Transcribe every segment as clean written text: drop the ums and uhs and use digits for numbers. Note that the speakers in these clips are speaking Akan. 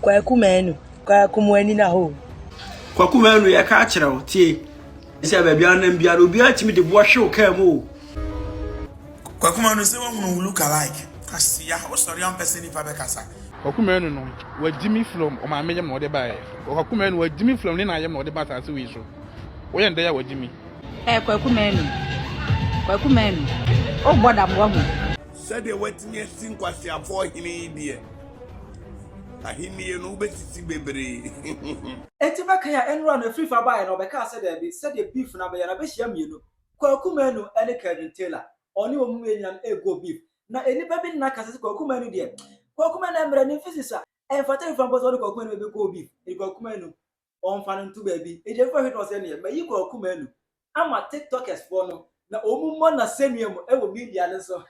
Kwaku menu. Kwaku mwani na ho. Kwaku menu ya ka kire o tie. Ise ba bia na bia obi atimi de bo hwe o ka mu. Kwaku menu say one look alike. Kasi ya o sorry am person ni pa be kasa. Kwaku menu no wagimi from o ma menye mo de bae. Kwaku menu wagimi from ni na ye mo de ba ta se wi so. Wo ye nda ya wagimi. Kwaku menu. Kwaku menu. O boda mo ho. Said they waiting sin kwasi afọ hini die. Ahini no betiti bebre. Etiba kan ya enro na free fa buy na obeka said there be said the beef na be ya na be hia mienu. Kwaku menu ene Kevin Taylor. Oni omu enyan ego beef. Na enipa bi na kasa kwaku menu die. Kwaku menu emre ni fisisa. Enfata ifan boso de kwaku menu be go beef. E kwaku menu on fan ntu baby. E je fa hit was ene ma yi kwaku menu. Ama TikTokers for no na omu mo na senuem e wo media ne so.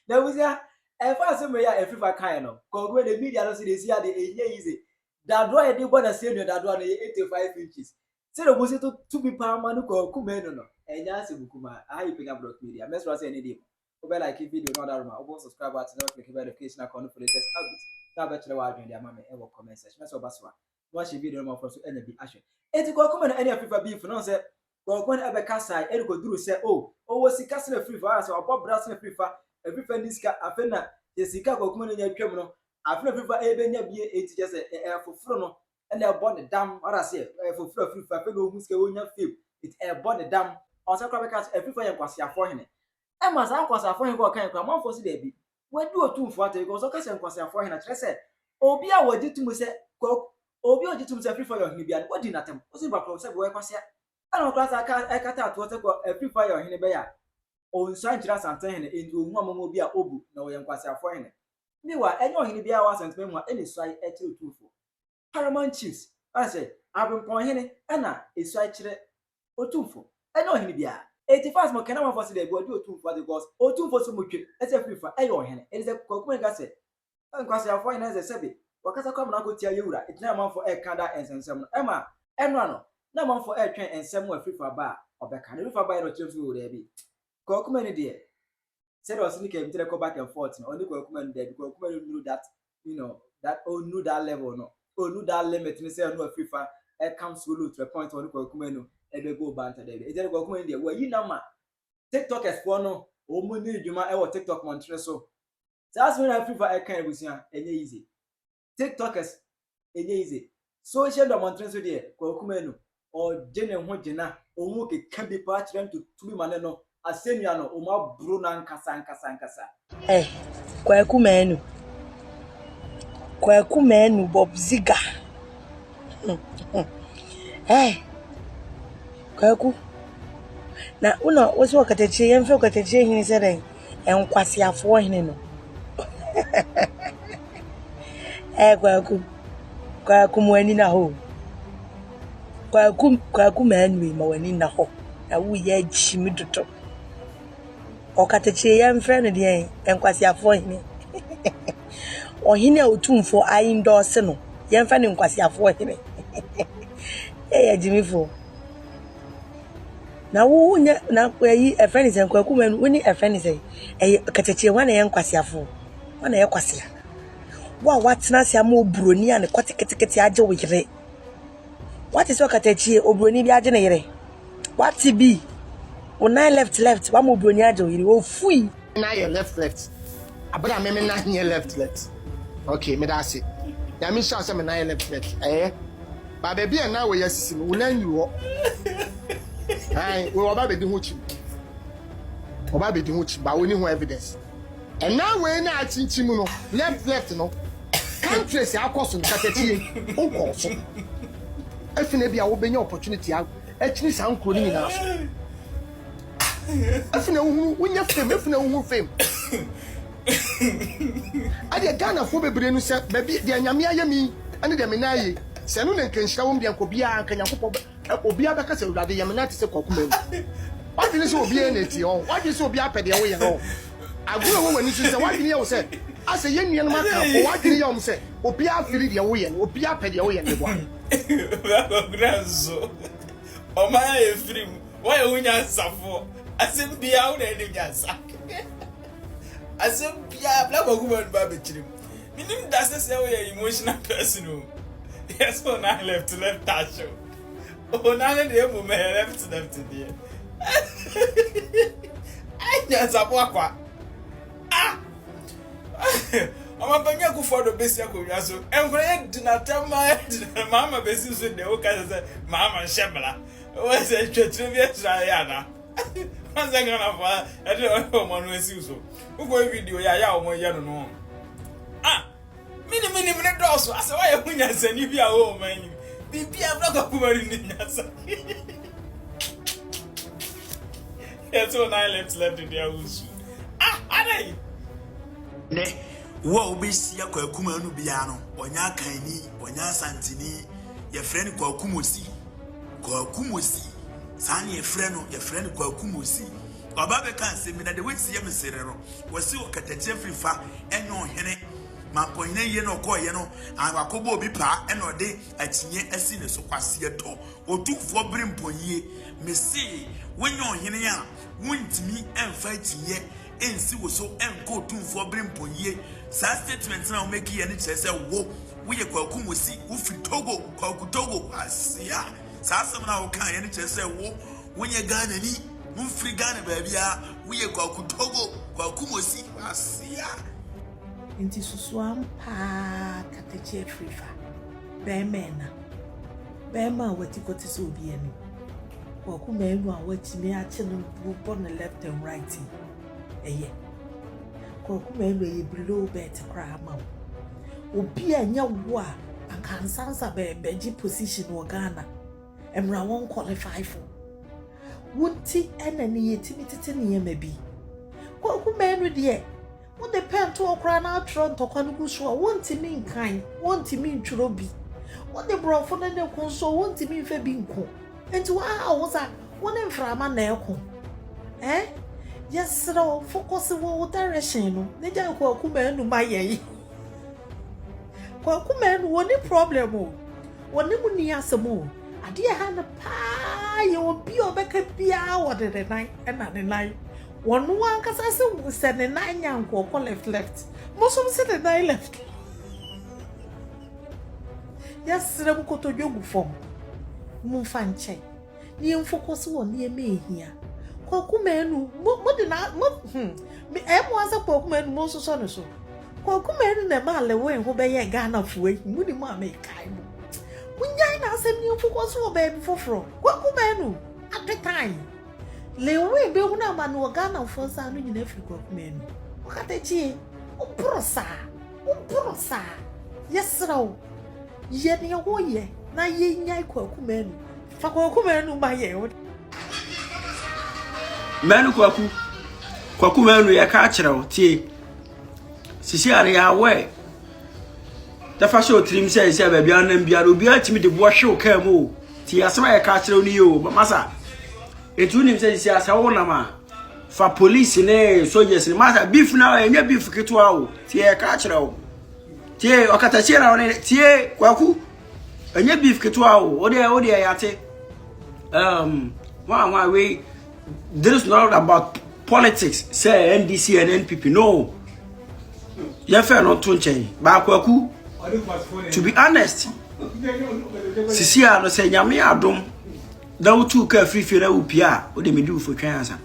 Na wuzia e fa se me ya e fifa kan no. Kwaku the media no se dey see ade enye easy. Dadro e dey bona senuem dadro na 85 inches. Se do musi to be pa ma no kwaku menu no. Enya se bukuma. How you pick up block media? Mess say any day. Obe like video no that room. Obo subscribe button, click the notification icon for latest updates. Na be chere wa adwen dia mama e wo comment section. Mess obaswa. Watch the video no for so enya bi ahwe. Eti kwaku menu any fifa beef no say kwaku menu ebe kasai e go duru say o sika se na free for us obo bras na free for every niska afena ye sika kwaku menu nya twam no afena free for ebe nya bie eti je say e foforo no e na ebo the dam ora say e foforo free for afena ohu sika wonya fame it e ebo the dam on say kwabeka every for yen kwase afo hene e ma sa kwase afo hene ko kan kwa manfo si da bi wadu otumfo ate ko so ka se kwase afo hene kire say obi a wadi tumu say obi oji tumu say free for your hene bia wadi natem o si ba pro say we kwase ana kwase aka ekata ato say ko free for your hene be ya o nsan kira santan hene enti ohu amomo bi a obu na wo yen kwase afo hene miwa enye ohene bia wa santan mu a eni swai ekire otumfo Paramount Chiefs I say abempon hene ana eswai kire otumfo enye ohene bia 85 mo kana ma for say dey go do otumfo because otumfo so mo twe ese free for enye ohene eni say kwaku men ga say kwase afo hene ese sebe wakasa kwa na go tia yewura etina man for e kada ensensem no ema enra no na man for e twen ensem wa free for ba obeka na free for ba no kire so dey bi kwaku men dey said was in came to go back and forth no only kwaku men dey because kwaku men knew that that knew that level no knew that limit ni say no free for e come solo to a point only kwaku men no e be go banter dey e dey kwaku men dey we yi na ma TikTokers for no o mu ni djuma e wo TikTok montre so that's when I free for e kan ebusia enye easy TikTokers enye easy social montre so dey kwaku men no o jene ho jena o mu ke kan bi pa kire to tumi mane no asenua no o ma bro na nkasa Kwaku menu Bob Ziga. Kwaku na una wosi wakateche yemfe wakateche hini sere enkwasi afo hini no. Kwaku mwani na ho. Kwaku menu ma wani na ho. Na wu ye chimi doto. Okateche yemfe no de enkwasi afo hini. Ohine otumfo ayindose no yemfa ne nkwasi afo hene jimifo na wo nya na kwayi efeni se kwaku menu woni efeni se kateche wana ye nkwasi afo wana ye kwasi wa watena se ama obroni ane kwatikete age wo yire what is kateche obroni bi age ne yire what be una left wa mo obroni age wo yire wo fui na your left abra me na here left okay me that's it ya me sure say me na left ba baby na we yasisi me una nyi wo ai we oba be di ho chi ba we ni ho evidence and now we na achinchi mu no left no can't trace akoso nkatetie okoso afina bia wo benya opportunity achini sankro ni nyina so afina wo nya fame ade Ghana fo bebre no se baby de anyame ayami ane de menaye se no nkenhira wo mbia nkobia ankanyankopɔ obia beka se urade yamena te se kokoma mu wadine se obia na ti on wadine se obia pede wo ye no aguro wo wani so se wadine ye wo se ase yenua no maka o wadine ye wo se obia afiri de wo ye no obia pede wo ye ne bo Grazo o ma e frim wo ye unya safo ase bia wo na ni nya sak ase bia bla kwaku menu ba be chirim Meaning that's a way emotional person. Yes, on I left touch. Oh, now the moment left there. I just a walk. Ah, I'm a banyaku for the best. I'm going to not tell my mamma business with the Oka, Mamma Shamala. What's a trivia Triana? Once I'm gonna I don't know one was you. Who go video ya or no. Ah, many also. I saw why I wouldn't send you your home, man. Be a block of woman in the That's all I left in their house. Ah, are ne wo be sia kwakuma no bia no onya kanni onya santini ye frɛ no kwakumosi san ye frɛ no kwakumosi baba be kan se mi na de wesi ye mesere no wasi o katache frifa enyo hene mampoine ye no ko ye no akwakobo obi pa eno de akinye asi ne so kwase to otufo brimponye mesi wenyo hene a wontimi emfa akinye ensi wo so enko tumfo brimponye sa statement na o make ye ne kyerɛ sɛ wo ye kwakumosi wo fi Togo kwakutogo asia sa asɛm na wo kan ye ne kyerɛ sɛ wo ye Ghana ni mun free Ghana baabia wo ye kwakutogo kwakumosi asia inti susu ampa kateche frifa bemena bema wati kote so obi ani kwakuma enu a watimi ache no bo na left and right eye kwakuma enu e below bet kra ma obi anya wo a akansansa beji position wo Ghana emra won qualify for wonti enani yetimi tete ne yema bi kwakuma enu de what the pen to okra na atro ntokwa no guso wonti mi nkan wonti mi ntworo bi what the bro for na konso wonti mi fa bi nko enti wa wo sa wona mframa na eko yes ro focus wo direction no ne ja ko akuma enu maye ko akuma enu woni problem o woni mu ni asemo ade ha na pa ye obi obeka bia wo de nine na de nine one one kasa se send the nine yanko left most of the nine left yes rem ko to jogu form mu fa nche ni focus won ni eme ehia ko kuma enu mo de na me mo asa ko kuma enu mo so no so ko kuma enu na ma le we ho be ye Ghana fuwe mu ni mo America mu munyai na asem ni focus wo be foforo ko kuma enu at the time lewe be huna manu Ghana fonsa no nyina Africa kumenu okatechi uprosa yesrawo ye ne ho ye na ye nyai kwa kumenu fa kwa kumenu ma ye menu kwa kumenu ya ka kyerɛw tie sisi are ya we da fa show trim say ba bia nan bia obi atimi de bo hwe ka mu tie asema ya ka kyerɛw ni yo masa etu nim say asa wo na ma fa police ne soldiers ne masa beef na enye beef ketwa wo tie ka kyerɛw tie okata kyerɛw ne tie kwaku enye beef ketwa wo ode ya te we this is not about politics say NDC and NPP no ya fe no to nchen ba kwaku to be honest sisi a no say nyame adom da utu ka free na upia o de medu fo twan ansa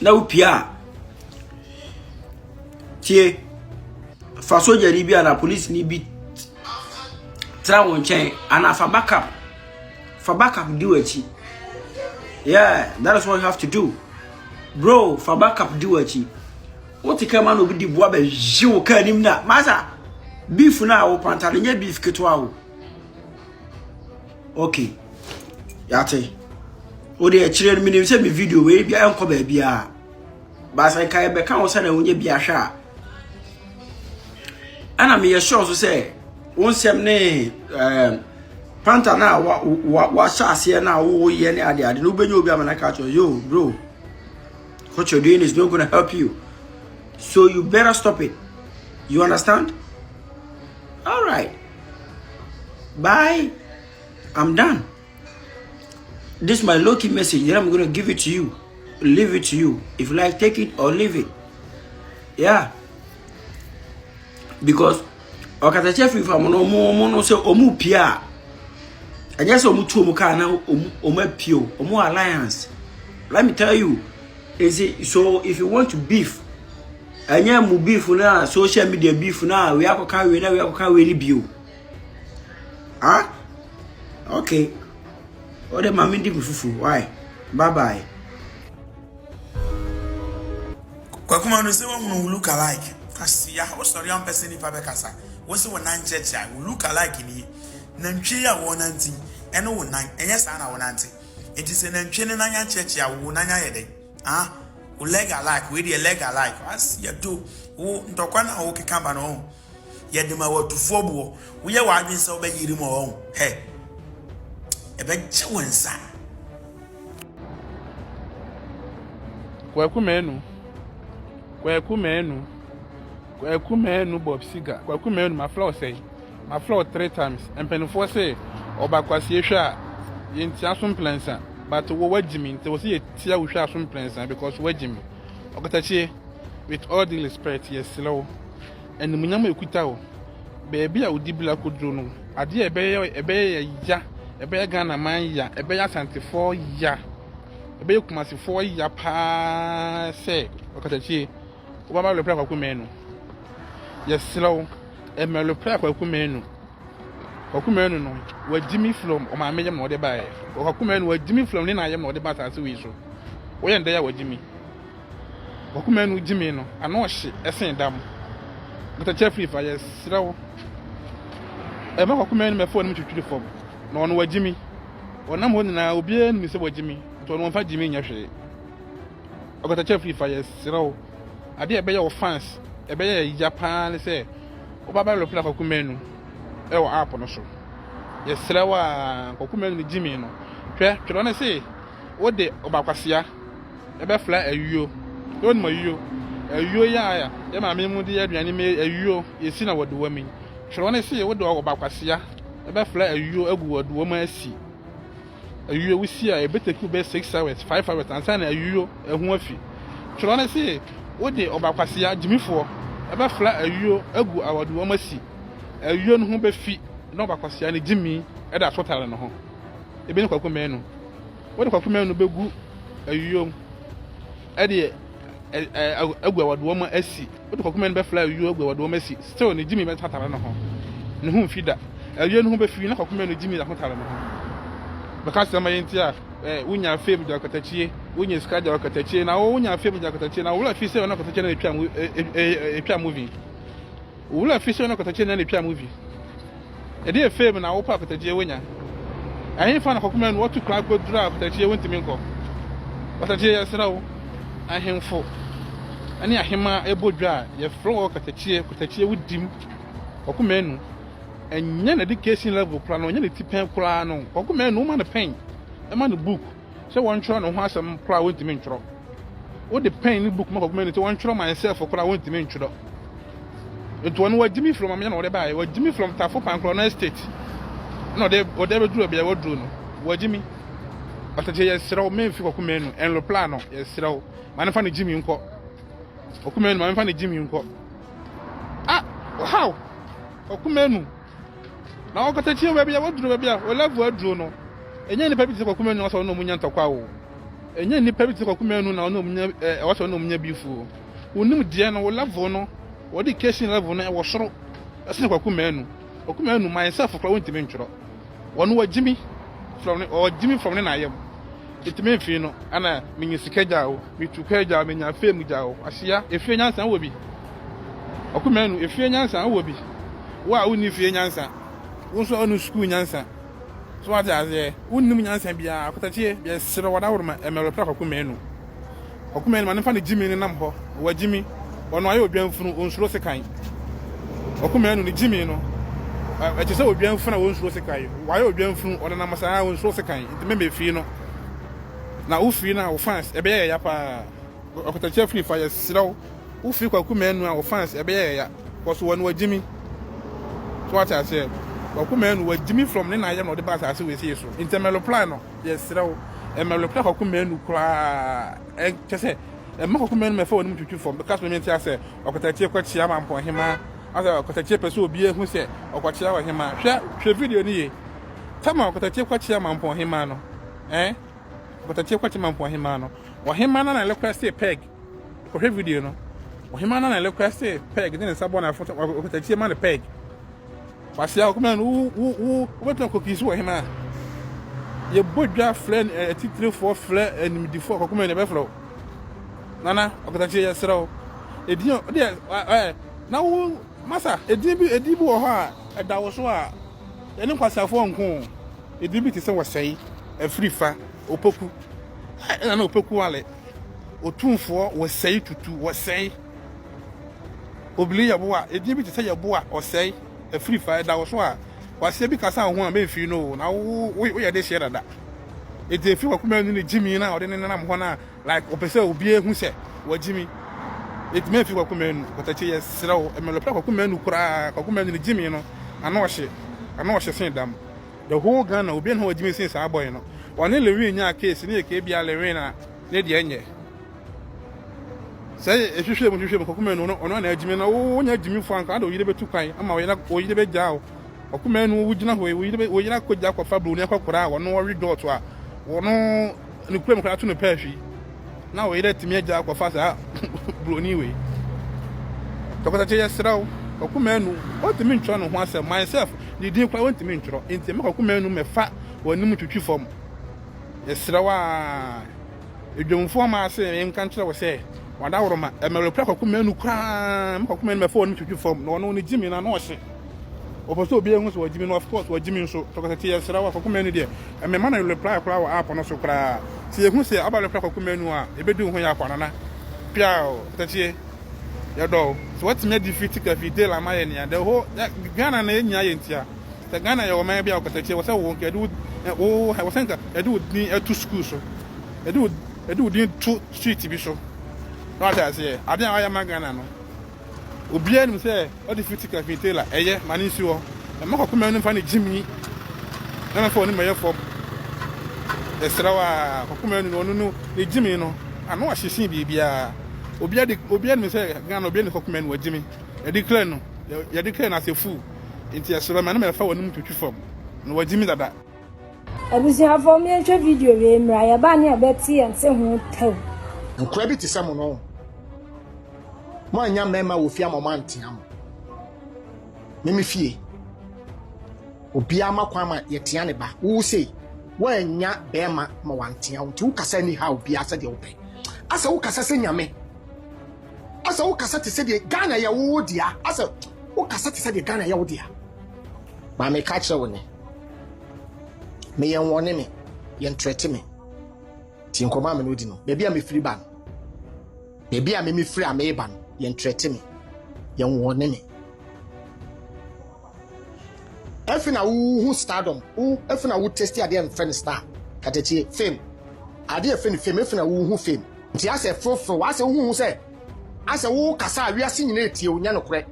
na upia tie fa soja ni bia na police ni bi tra won chen ana fa backup do achi yeah that is what you have to do bro fa backup do achi what the man obi di boa be jiwo ka nim na masa beef na wo pantale nya beef ketwa wo okay yate o de chire mi nim se mi video we bia enko ba bia ba sai kai be kan wo se na wonye bia hwa ana me ye sure so say won sem ne panta na wa shase na wo ye ne ade no benye obi amana ka cho yo bro what you're doing is not going to help you, so you better stop it. You understand? All right, bye, I'm done. This is my low-key message that I'm going to give it to you. Leave it to you. If you like, take it or leave it. Yeah. because okatache free farm no mo say omu pia anya say omu tu omu ka na omu apio omu alliance. Let me tell you, is it so if you want to beef anya mu beef na social media beef na we akoka we na we akoka we ni bio. Okay. Ode mama ndi fufu. Why? Bye bye. Kwakuma no say one look alike. Kasi ya o sorry am person ni pa be kasa. Wo say won nan church a look alike ni. Nantwe ya won nanti. Eno won nan. Enye sa na won nanti. Enti say nantwe ne nan church a won nan ya de. O leg alike, we dey leg alike. As ya do. Wo ntokwa na wo kekamba no. Ye de ma watufo bo. Wo ye wa adwen say wo be yiri mo ho. He. Ebe che wonsa. Kwakumenu Bob Siga. Kwakumenu my floor say. My floor 3 times. And penfo say oba kwasi ehwa yenti asom plansa. But wo wajimi nti wo say tia wo hwa asom plansa because wajimi. Okatachi with all the respect yes slow. And munyama ekuta wo. Baby a wodi bla kodro no. Ade ebe ya ebe Ghana man ya ebe ya santifo ya. Ebe kumasi 4 ya pa say okatachi Obama le play Kwakumenu. Yes, slow. And le play Kwakumenu. Kwakumenu no. We Jimmy from o ma mejem no de bae. Kwakumenu we Jimmy from ni na yem no de bata ase we so. We yende ya we Jimmy. Kwakumenu Jimmy no. Ano hye esen dam. But chef free for yes, slow. E ma Kwakumenu me phone mu twitwi form. No no we Jimmy. Onam ho na obi an mi se we Jimmy. To no fa Jimmy nya hwe. Ogata chef free for yes, slow. Ade ebe your fans ebe ye Japan say obaba lo play Kwakumenu e wo app no so ye srewa Kwakumenu ni Jimmy no hwe na say wo de obakwasea ebe fly ayuo don ma ayuo ya ye ma me mu de aduane me ayuo ye si na wode wami hwe na say wo de obakwasea ebe fly ayuo agu wode wama asi ayuo wo si a ebe take be 6 hours 5 hours ansa na ayuo ehu afi hwe na say Ode obakwasea Jimifo ebe fla ayuo agu awadu omasi ayuo no ho be fi na obakwasea ne Jimmy e da totale no ho ebe ne Kwakumenu ode Kwakumenu begu ayuo e de agu awadu oma asi ode Kwakumenu be fla ayuo agu awadu omasi still ne Jimmy be totale no ho ne ho fida ayuo no ho be fi na Kwakumenu Jimmy da totale no ho because am yentia unya fame da katachie unya skaja wa katachie na unya fame da katachie na ula fise na katachie na epia movie ula fise na katachie na epia movie e dey fame na opa katachie wonya ayin fa na Kwakumenu what to crack go drive katachie wontimi nko katachie yesrawo ahemfo ani ahema ebodwa ye flow katachie wudim Kwakumenu enye na education level plan onye na tipen kura no Kwakumenu ma na pen e ma na book se won tro no ho asem kura wontimi ntro wo de pen ni book ma Kwakumenu te won tro myself kura wontimi ntro eto no wa Jimmy from amenya na wo de bae wa Jimmy from Tafo Pankro na state no de wo de bedru bia wo dru no wa Jimmy ataje yesra o menfi Kwakumenu en lo plan no yesra o ma na fa na Jimmy nko Kwakumenu ma na fa na Jimmy nko how Kwakumenu na okatachi we bia wodru bia o level adru no enye ni pebiti Kwakumenu so no munya ntokwa wo enye ni pebiti Kwakumenu na no munya so no munya bifu wonim die no level no wo di casing level no e wo soro ase Kwakumenu myself kwa wontimi ntworo wono wa Jimmy from ne na ayem itime fi no ana menyi sikaja wo mitukaja menya fam jawo asia efie nyansa wo bi Kwakumenu efie nyansa wo bi wa uni fie nyansa wonso onu school nyansa so ati aze unnim nyansa bia akotachie bia sere wada worma emere pra Kwakumenu ma ne fa ne Jimmy ne nam ho wa Jimmy ono ayo odwanfunu onsuro sekan Kwakumenu ne Jimmy no ati se odwanfunu onsuro sekan wa ayo odwanfunu ono na masa onsuro sekan ntimeme fi no na ufi na wo fans ebe ya pa akotachie free fire sere ufi Kwakumenu a wo fans ebe ya koso wono wa Jimmy so what I say Kwakumenu wa Jimmy from ne na yem no de ba ase we see so intermelo plan no yes rew emelo plan Kwakumenu kra chese ma Kwakumenu me fa wonu twitwi form because me mentia say okotachie kwachia mampon hema asa kotache peso obi ehu se okwachia wa hema hwe video ni ye tama kotache kwachia mampo hema no kotache kwachia mampo hema no wa hema na request peg ko hwe video no wa hema na request peg ne sabo na foto kotache ma na peg wasia ko men wo beto ko kisu wa hema ye bodwa friend 334 friend enimdifo ko men be flow nana kotache ye sero edion de na wo masa edibi wo ha eda wo so a eni kwasafo nko edibi ti se wo sei afrifa opoku na opoku wale otumfo wo sei tutu wo sei obili ya bo a edibi ti se ya bo a o sei afrifa eda wo so a wase bi kasa ho a be fi no na wo ye de share dada edefi wa kuma ni jimi na o de nenam ho na like opese obi ehu se wa jimi it me fi kwa menu kotache yesrawo emelopra kwa menu kura kwa menu ni jimi no ano hye sen dam the whole Ghana obi na jimi sen sa boy no one lewi nya case ni ke bia lewi na ne de enye say ehwehwe mu kwa menu no ono na jimi na wo nya jimi fo anka do yire betu kwan ama wo yire be jao kwa menu wo gina ho wo yire koja kwa fabro ni akwa wo no wi dot a wo no ni kura mu kra to no pahwi na wo yire timi agya kwa fasa broni we tokotache yesrawo okumenu otimi ntro no ho asem myself the din kwa otimi ntro enti me okumenu me fa wani twitwi fom yesrawa edwomfo ma ase enka nkyere wo se wada woroma emelopra okumenu kra me okumenu me fa wani twitwi fom no no ni jimi na no hye oposo obi ehun so wajimi no of course wajimi nso tokotache yesrawa okumenu de me ma na reply kra wa app no so kra ti ehun se abalopra okumenu a ebedu ho ya kwanana piao tatie ya do so what me defeat ka fide la ma ye nia the whole Ghana na enya ye ntia the Ghana ye o ma bia okatatie wo se wo nke do wo ha wo senka edu ni etu school so edu din to street bi so no ta se ade a ya ma Ghana no obi anu se o defeat ka fide la eye mani si wo e ma kokoma anu fa ni jimi na fa oni me fo esrawa kokoma anu no ni jimi no ano a hyesin bibia obi anu se Ghana obi anu kokoma anu wajimi e declare no ya declare na se fu enti esrawa ma na me fa woni mututwi fom no wajimi dada abusia fo me ntwe video we mra ya ba ne abeti ense ho taw nkura bi tisam no mo anya mema wo fia mama ntiam memi fie obi ama kwa ma yetia ne ba wo sei wa anya bema ma wantia nti wo kasa ni ha obi asa de wo pe asa wo kasa se nyame asa wo kasa te se de Ghana ya wo dia asa wo kasa te se de Ghana ya wo dia ba me ka kire wo ne me yen wone me yen trete me ti nkoma me no di no bebi a me free ban bebi a me free a me ban yen trete me yen wone me efina wu stardom efina wu test ade en friend star katechi fame ade efina fame efina wu fame nti ase fofo wa ase hu se ase wu kasa awiase nyina etie onya no kore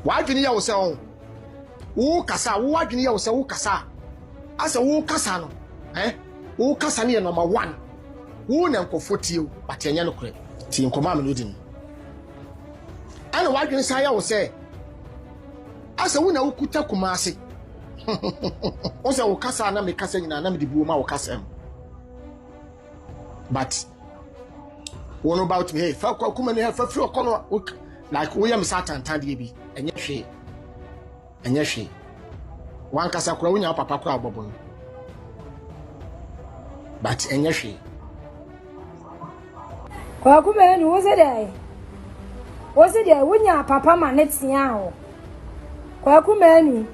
wa adwini ya wo se on wu kasa wu adwini ya wo se wu kasa ase wu kasa no wu kasa ne number 1 wu na nkofo tie o batenya no kore ti nkoma me no di no ana wa adwini sa ya wo se asa wu na ukuta kumase o se wo kasa na me kasa nyina na me di buoma wo kasa but what about me? Hey, fuck, come and have a few corner like William Satan Tandy, and yet she. One casa crowing up papa crowd bubble. But and yet she. Kwakumen, was it I? Was it I? When your papa man, it's now. Kwakumen,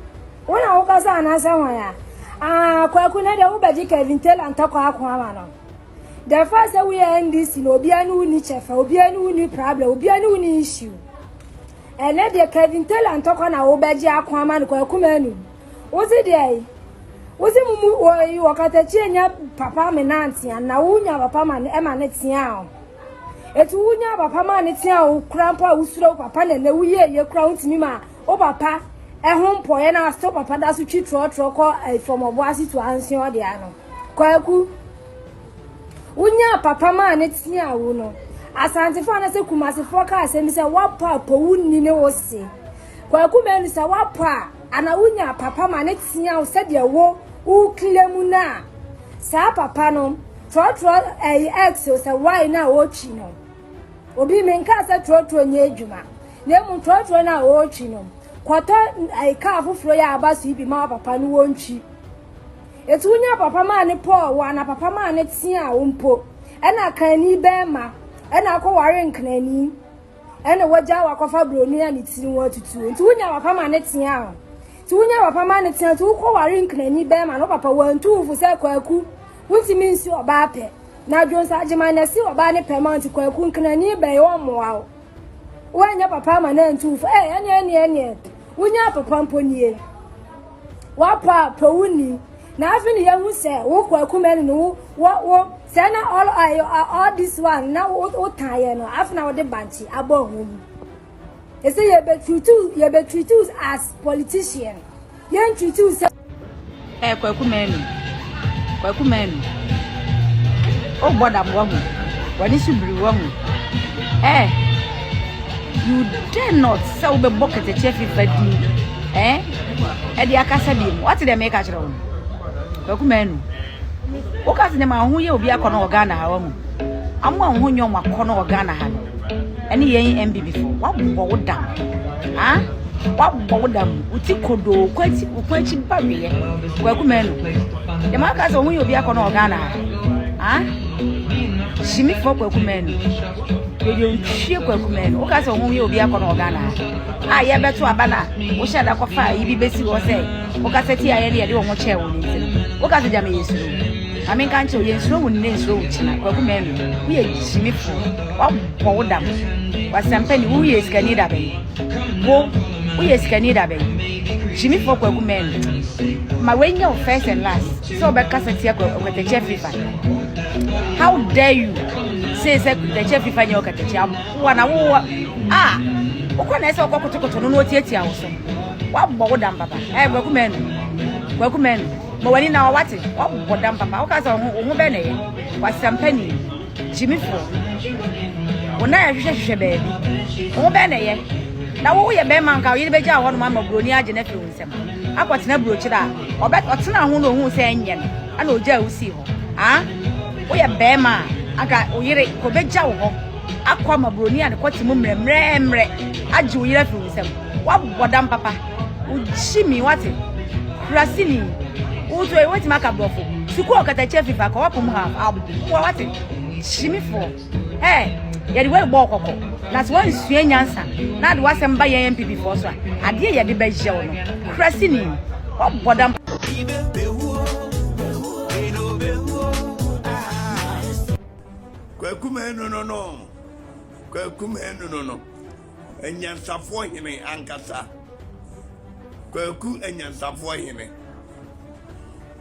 when I was an somewhere. Kwakuna, the Ubaji Kevin tell and talk aquamano. The first that we are in this, Obianu ni chef, Obianu ni problem, Obianu ni issue. And let the Kevin tell and talk on our Obaji Aquaman Kwakumenu. Was it day? Was it Mumu or you are Catachina, Papa Menanti, and Naunya, Papa Man, Emanetiao? It's Unya, Papa Manetiao, Crampa, Usro, Papa, and the Wee, your crown to Mima, O Papa, a home point, and I stop Papa, that's what you throw from a wasi to answer the ano. Kwaku. Unya papa man etia wo no asantifo na se kumasifo ka asem se wapa powuni ne wose Kwaku Menu se wapa ana wunya papa ma ne tia wo se de wo uklemu na sa papa no trotro ex se why na wo chi no obi me nka se trotro nya adwuma na mu trotro na wo chi no kwata ka afoforo ya abaso ibi ma papa no wo nchi etu wunya papa ma ne po wa na papa ma ne tia wo mpo ena kan ni be ma ena ko ware nknani ena waja wakofa broni ani tiri won tutu etu wunya papa ma ne tia o tu wunya papa ma ne tia tu ko ware nknani be ma no papa wantu fu se Kwaku wuntimi nsi oba pe na dwonsa agema na si oba ne payment Kwaku nknani be yo moa wanya papa ma na ntu fu ene wunya papa mponie wapa powuni na afini ya hu se wo Kwaku Menu no wo say na all this one now o tire no afna wo de banchi abo home e say you be treat as politician you treat say Kwaku Menu o boda mo hu wani subiri wo hu you dare not say we be bucket e chef ifadi e di akasa bi what dey make a chiro Kwaku Menu o ka tene ma hu ye obi akọ na Ghana ha wamu amu hu nyom akọ na Ghana ha ene yen MBB fo wabọ wodam wabọ wodam uti kodo kwachi bawe Kwaku Menu de ma ka so hu ye obi akọ na Ghana ha shimi fo Kwaku Menu ye ntwie Kwaku Menu o ka so hu ye obi akọ na Ghana ye beto abana o sha da kofa ibi besi wo se o ka seti aye ne de wo ho che wo ni o ka so jame yesu I mean, can't you? Yes, no one is road. Kwaku Menu, we are Jimmy for what dam was some penny. Who is Canada Bay? Wo, we is Canada Bay. Jimmy for Kwaku Menu. My way, your first and last. So, back as a tiaco with the chef. How dare you say the chef if I know at the jam? One hour. What I saw Coco to no theatre also. What Bodam Papa? Kwaku Menu. But when in our watching, what Bodam Papa? Because on Bene was some penny. Jimmy for when I should baby. Oh, Bene, now we are Beman, you better one mamma Brunia Genetic. I got no brooch that, or bet what's now who saying yen. I know Joe see her. We are Bema. I got Oyere Cobeja. I come a Brunia and quite remember. I do you from them. What Bodam Papa? Would Jimmy what it? Crasini. Uto e weti makabofo suku okata chef ifa ko wapum ha what Jimmy for ye de we bo kokko na so wan sua nyansa na de wasem ba ye MPP for so ade ye de ba jew no krasini obodam Kwaku Menu no Kwaku Menu no enyansafo hene ankasa Kwaku enyansafo hene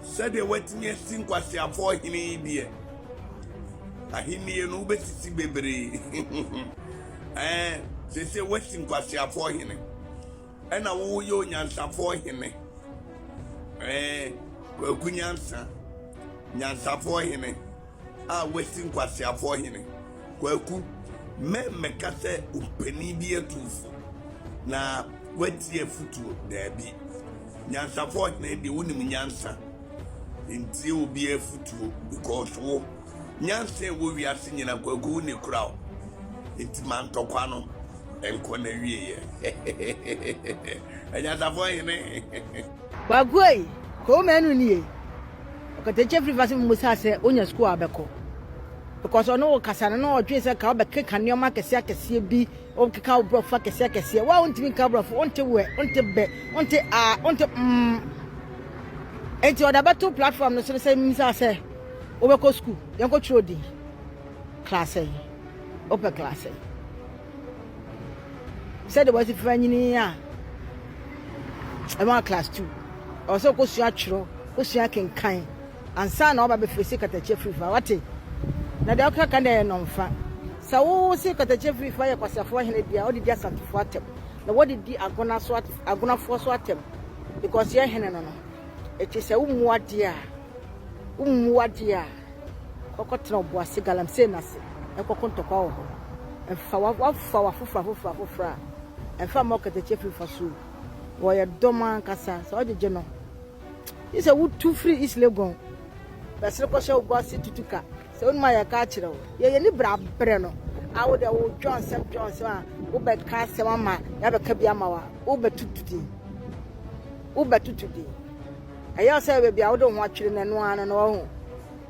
said the wetinye sinkwasi afọ hini die ahini no besisi bebre se wetin kwasi afọ hini ena wo yo nyansafo hini Kwaku nyansafo hini wetin kwasi afọ hini Kwaku meka se upeni bi etufu na wetie futu dabi nyansafo hini de wonim nyansa nti obi efutu because wo nyanse wo wiase nyina Kwaku ne kraw nti mantokwa no enko na wieye anyasafo hene Kwaku ei ko Menu nie okate chefri fase musa se onya school abeko because ono kasana no odwe se ka obeke kaneoma kese bi o keka obrofa kese wa ontimi ka obrofa onte we onte be onte enti oda beto platform no se misa se obeko school yanko trodi class e upper class e said the was ifanyini a e class 2 also ko sua twro ko sua kenkan ansa na oba be free secretary free fa wate na de okaka na no mfa sa wo secretary free fa ye kwasafo hene dia o di asantofo atem na wo di agona fo so atem because ye hene no it is a umuwadia kokotra obo ase galamse na se ekokontokwa ho ɛfa wafa wafofra ɛfa ma ɔkatakyɛ firi fa so wɔyɛ dɔm ankasa sɛ ɔgyegye no yi sɛ wotu firi East Legon bɛsere kɔhyɛ wo bɔse tutuka sɛ wonum ayɛ ka akyerɛ wo yɛyɛ ne brabrɛ no a wode wo dwonsɛm a wobɛka asɛm ama yɛbɛka bi ama wa wobɛtutu din ɛyɛ sɛ baabi a wode ho atwere n'ano ano no ɔho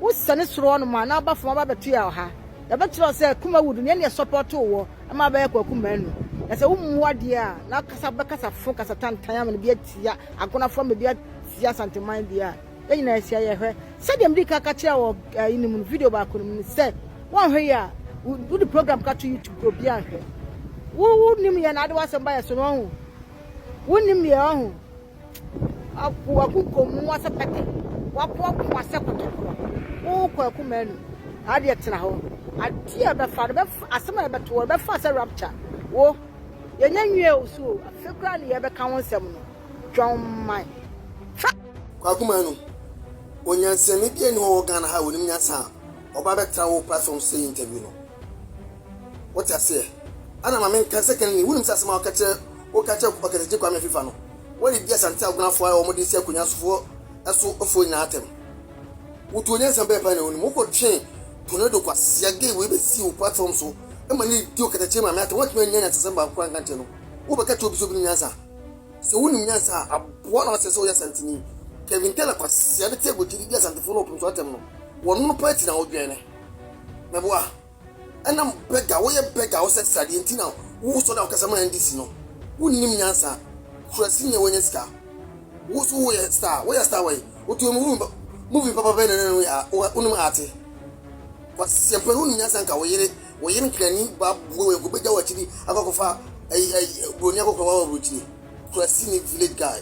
wosane soro no ma na abafo ma bɛto yɛ ɔha yɛbɛkyerɛ sɛ Kumawood ne ne support wo ama bɛyɛ Kwaku Manu na sɛ wommoa deɛ a na kasa bɛkasa fo kasa tantan ama no bi atia agonafo ma bi atia santeman bi a yɛnyina asia yɛhwɛ sɛdeɛ mdi ka kyerɛ wɔ inimu video baako no mu sɛ wɔnhwɛ yɛ a wode program ka to YouTube go bi anhwɛ wo nim yɛ na ade wasɛm ba yɛ so no ɔho wo nim yɛ ɔho Kwaku komu wasa pete wapo wasa kotokoro wo Kwaku Manu ade tena ho ade a bɛfa asɛm a bɛto bɛfa sɛ rapture wo yɛnya nwie osu afekura ne yɛbɛka ho nsɛm no John Mai Kwaku Manu onyansɛme bi ani wɔ Ghana ha wonim nyasa ɔba bɛtra wo platform say interview no what I say ana ma men kan second ni wonim sasema ɔkakyɛ ɔkatakyɛ Kwame Fifa no what did yes until gonafo a ɔmo de sɛ akunyasofo ɛso ofo nyina atem wotu onyansɛm bɛɛ pa na wonim wokɔ twen tornado kwasea gay we be see wo platform so e ma ni di ɔkatakyɛ ma me atem what me nyanya sesem ba kwa nkante no wo bɛka to obi so bi nyansa sɛ wonim nyansa aboa na sɛ sɛ woyɛ santini Kevin Taylor kwasea de tego tiri di asantefo no opum so atem no wɔno no party na wodwene na boa ɛnam bega woyɛ bega wo sɛ sade ntina wo so da ɔkasa ma NDC no wonim nyansa kurasi nye wonye sika wo so wo yɛ star way wo to movie papa bɛ na ya unum ate kwasea pɛ wonim nyansa nka wo yere krani ba wo go beja wachiri akakofa broni akokɔ wa brochiri kurasi ni village guy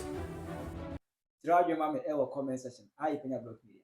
Draw your mama ever comment section. I penya block media.